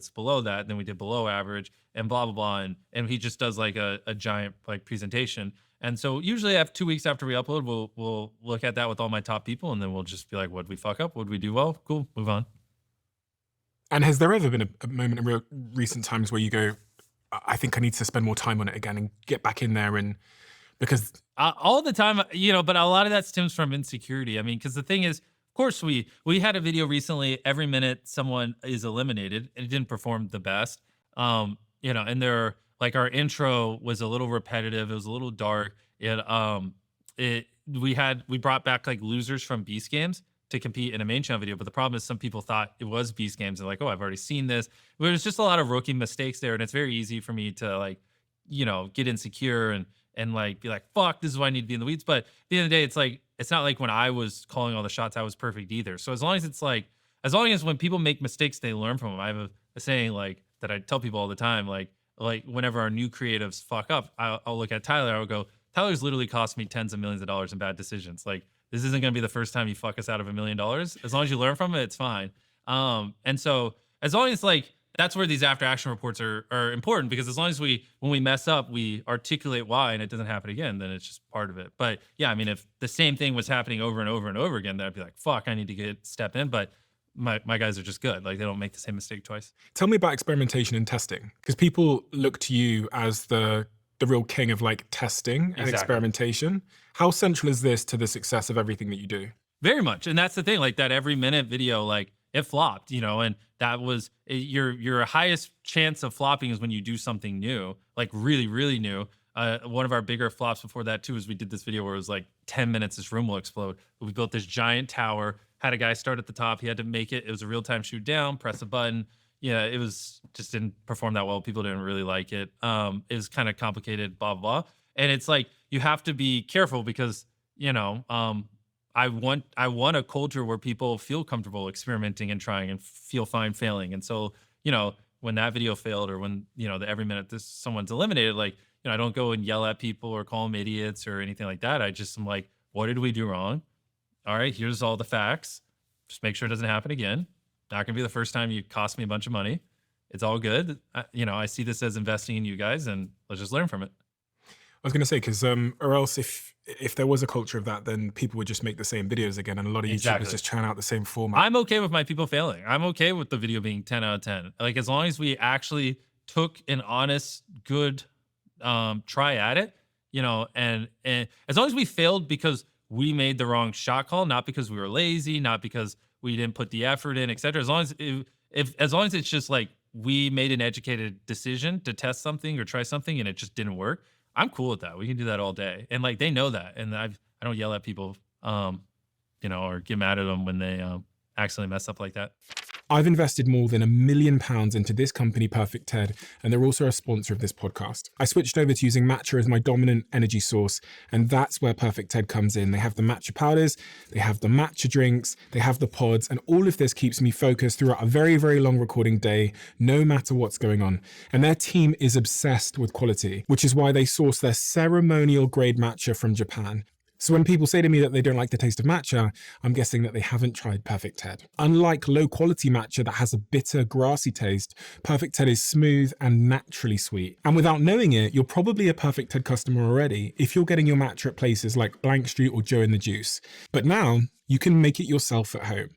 that's below that. Then we did below average and blah, blah, blah. And he just does like a giant like presentation. And so usually after 2 weeks after we upload, we'll look at that with all my top people, and then we'll just be like, what did we fuck up? What did we do well? Cool, move on. And has there ever been a moment in recent times where you go, I think I need to spend more time on it again and get back in there? And because All the time, but a lot of that stems from insecurity. I mean, because the thing is, of course, we had a video recently. Every minute someone is eliminated, and it didn't perform the best. And there, like, our intro was a little repetitive. It was a little dark. We brought back like losers from Beast games to compete in a main channel video. But the problem is some people thought it was Beast games. They're like, oh, I've already seen this. There's just a lot of rookie mistakes there, and it's very easy for me to like, get insecure and like be like, fuck, this is why I need to be in the weeds. But at the end of the day, it's like, it's not like when I was calling all the shots, I was perfect either. So as long as when people make mistakes, they learn from them. I have a saying like that I tell people all the time, like whenever our new creatives fuck up, I'll look at Tyler. I'll go, Tyler's literally cost me tens of millions of dollars in bad decisions. Like, this isn't going to be the first time you fuck us out of $1 million. As long as you learn from it, it's fine. And so as long as like, that's where these after action reports are important, because as long as when we mess up, we articulate why and it doesn't happen again, then it's just part of it. But yeah, I mean, if the same thing was happening over and over and over again, then I'd be like, fuck, I need to step in. But my guys are just good. Like, they don't make the same mistake twice. tell me about experimentation and testing, because people look to you as the real king of like testing and Exactly. experimentation. How central is this to the success of everything that you do? Very much. And that's the thing, like that every minute video, like it flopped, and that was your highest chance of flopping is when you do something new, like really, really new. One of our bigger flops before that too is we did this video where it was like 10 minutes, this room will explode. We built this giant tower, had a guy start at the top. He had to make it. It was a real-time shoot down, press a button. Yeah, it was just didn't perform that well. People didn't really like it. It was kind of complicated, blah, blah. And it's like, you have to be careful because, I want a culture where people feel comfortable experimenting and trying and feel fine failing. And so, when that video failed, or when, the every minute someone's eliminated, like, I don't go and yell at people or call them idiots or anything like that. I just am like, what did we do wrong? All right, here's all the facts. Just make sure it doesn't happen again. Not gonna be the first time you cost me a bunch of money. It's all good. I see this as investing in you guys, and let's just learn from it. I was going to say, because or else if there was a culture of that, then people would just make the same videos again, and a lot of Exactly. YouTubers just churn out the same format. I'm okay with my people failing. I'm okay with the video being 10 out of 10. Like, as long as we actually took an honest, good try at it, and as long as we failed because we made the wrong shot call, not because we were lazy, not because we didn't put the effort in, etc. As long as as long as it's just like we made an educated decision to test something or try something and it just didn't work, I'm cool with that. We can do that all day, and like they know that. And I don't yell at people, or get mad at them when they accidentally mess up like that. I've invested more than £1 million into this company, Perfect Ted, and they're also a sponsor of this podcast. I switched over to using matcha as my dominant energy source, and that's where Perfect Ted comes in. They have the matcha powders, they have the matcha drinks, they have the pods, and all of this keeps me focused throughout a very, very long recording day, no matter what's going on. And their team is obsessed with quality, which is why they source their ceremonial grade matcha from Japan. So when people say to me that they don't like the taste of matcha, I'm guessing that they haven't tried Perfect Ted. Unlike low quality matcha that has a bitter, grassy taste, Perfect Ted is smooth and naturally sweet. And without knowing it, you're probably a Perfect Ted customer already if you're getting your matcha at places like Blank Street or Joe in the Juice. But now you can make it yourself at home.